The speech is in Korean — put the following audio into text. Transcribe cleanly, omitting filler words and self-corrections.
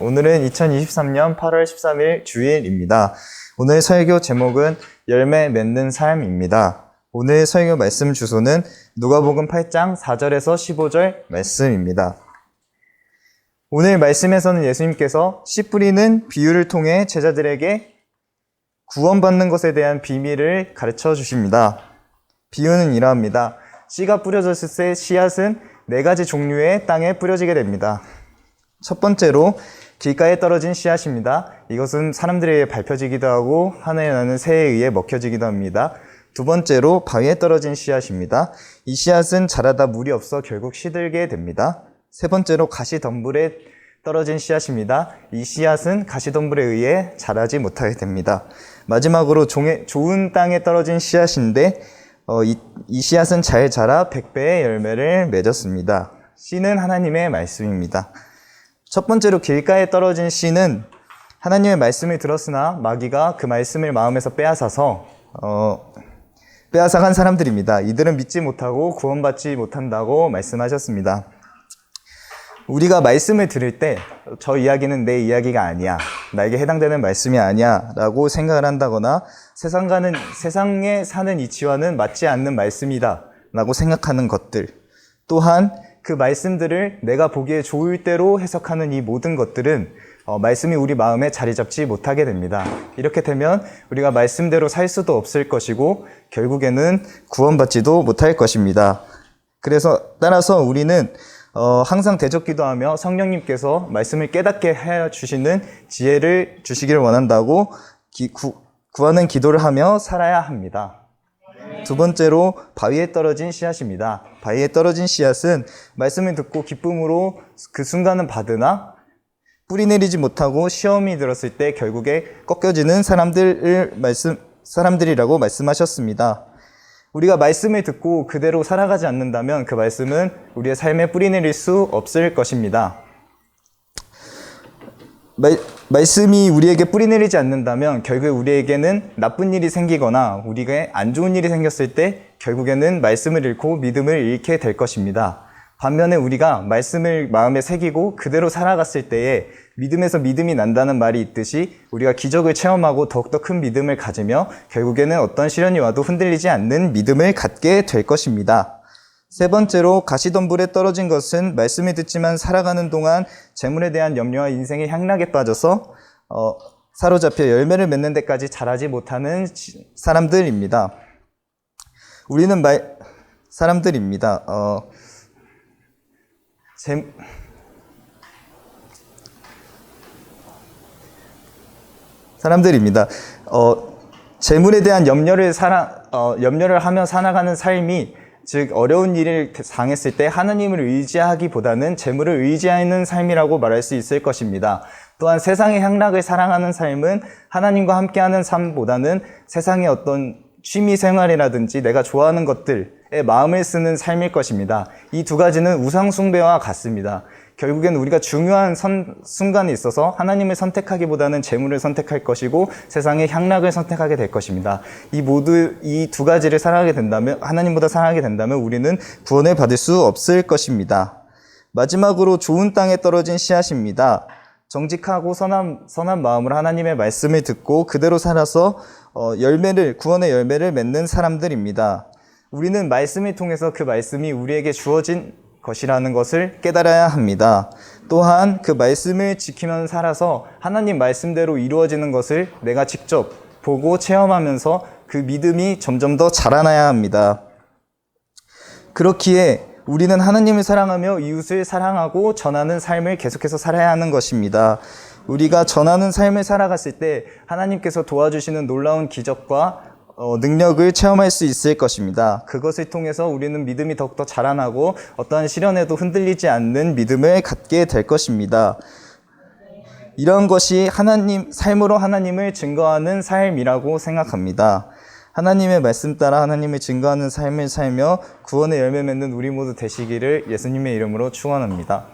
오늘은 2023년 8월 13일 주일입니다. 오늘 설교 제목은 열매 맺는 삶입니다. 오늘 설교 말씀 주소는 누가복음 8장 4절에서 15절 말씀입니다. 오늘 말씀에서는 예수님께서 씨 뿌리는 비유를 통해 제자들에게 구원받는 것에 대한 비밀을 가르쳐 주십니다. 비유는 이러합니다. 씨가 뿌려졌을 때 씨앗은 4가지 종류의 땅에 뿌려지게 됩니다. 첫 번째로 길가에 떨어진 씨앗입니다. 이것은 사람들에 의해 밟혀지기도 하고 하늘에 나는 새에 의해 먹혀지기도 합니다. 두 번째로 바위에 떨어진 씨앗입니다. 이 씨앗은 자라다 물이 없어 결국 시들게 됩니다. 세 번째로 가시덤불에 떨어진 씨앗입니다. 이 씨앗은 가시덤불에 의해 자라지 못하게 됩니다. 마지막으로 좋은 땅에 떨어진 씨앗인데 이 씨앗은 잘 자라 100배의 열매를 맺었습니다. 씨는 하나님의 말씀입니다. 첫 번째로 길가에 떨어진 씨는 하나님의 말씀을 들었으나 마귀가 그 말씀을 마음에서 빼앗아간 사람들입니다. 이들은 믿지 못하고 구원받지 못한다고 말씀하셨습니다. 우리가 말씀을 들을 때 저 이야기는 내 이야기가 아니야, 나에게 해당되는 말씀이 아니야 라고 생각을 한다거나 세상에 사는 이치와는 맞지 않는 말씀이다 라고 생각하는 것들, 또한 그 말씀들을 내가 보기에 좋을 대로 해석하는 이 모든 것들은 말씀이 우리 마음에 자리 잡지 못하게 됩니다. 이렇게 되면 우리가 말씀대로 살 수도 없을 것이고 결국에는 구원받지도 못할 것입니다. 따라서 우리는 항상 대적기도하며 성령님께서 말씀을 깨닫게 해주시는 지혜를 주시기를 원한다고 구하는 기도를 하며 살아야 합니다. 두 번째로 바위에 떨어진 씨앗입니다. 바위에 떨어진 씨앗은 말씀을 듣고 기쁨으로 그 순간은 받으나 뿌리 내리지 못하고 시험이 들었을 때 결국에 꺾여지는 사람들이라고 말씀하셨습니다. 우리가 말씀을 듣고 그대로 살아가지 않는다면 그 말씀은 우리의 삶에 뿌리 내릴 수 없을 것입니다. 말씀이 우리에게 뿌리 내리지 않는다면 결국 우리에게는 나쁜 일이 생기거나 우리에게 안 좋은 일이 생겼을 때 결국에는 말씀을 잃고 믿음을 잃게 될 것입니다. 반면에 우리가 말씀을 마음에 새기고 그대로 살아갔을 때에 믿음에서 믿음이 난다는 말이 있듯이 우리가 기적을 체험하고 더욱더 큰 믿음을 가지며 결국에는 어떤 시련이 와도 흔들리지 않는 믿음을 갖게 될 것입니다. 세 번째로 가시덤불에 떨어진 것은 말씀을 듣지만 살아가는 동안 재물에 대한 염려와 인생의 향락에 빠져서 사로잡혀 열매를 맺는 데까지 자라지 못하는 사람들입니다. 재물에 대한 염려를 하며 살아가는 삶이, 즉 어려운 일을 당했을 때 하나님을 의지하기보다는 재물을 의지하는 삶이라고 말할 수 있을 것입니다. 또한 세상의 향락을 사랑하는 삶은 하나님과 함께하는 삶보다는 세상의 어떤 취미 생활이라든지 내가 좋아하는 것들에 마음을 쓰는 삶일 것입니다. 이 두 가지는 우상 숭배와 같습니다. 결국엔 우리가 중요한 순간에 있어서 하나님을 선택하기보다는 재물을 선택할 것이고 세상의 향락을 선택하게 될 것입니다. 이 두 가지를 사랑하게 된다면, 하나님보다 사랑하게 된다면 우리는 구원을 받을 수 없을 것입니다. 마지막으로 좋은 땅에 떨어진 씨앗입니다. 정직하고 선한 마음으로 하나님의 말씀을 듣고 그대로 살아서 구원의 열매를 맺는 사람들입니다. 우리는 말씀을 통해서 그 말씀이 우리에게 주어진 것이라는 것을 깨달아야 합니다. 또한 그 말씀을 지키며 살아서 하나님 말씀대로 이루어지는 것을 내가 직접 보고 체험하면서 그 믿음이 점점 더 자라나야 합니다. 그렇기에 우리는 하나님을 사랑하며 이웃을 사랑하고 전하는 삶을 계속해서 살아야 하는 것입니다. 우리가 전하는 삶을 살아갔을 때 하나님께서 도와주시는 놀라운 기적과 능력을 체험할 수 있을 것입니다. 그것을 통해서 우리는 믿음이 더욱더 자라나고 어떠한 시련에도 흔들리지 않는 믿음을 갖게 될 것입니다. 이런 것이 삶으로 하나님을 증거하는 삶이라고 생각합니다. 하나님의 말씀 따라 하나님을 증거하는 삶을 살며 구원의 열매 맺는 우리 모두 되시기를 예수님의 이름으로 축원합니다.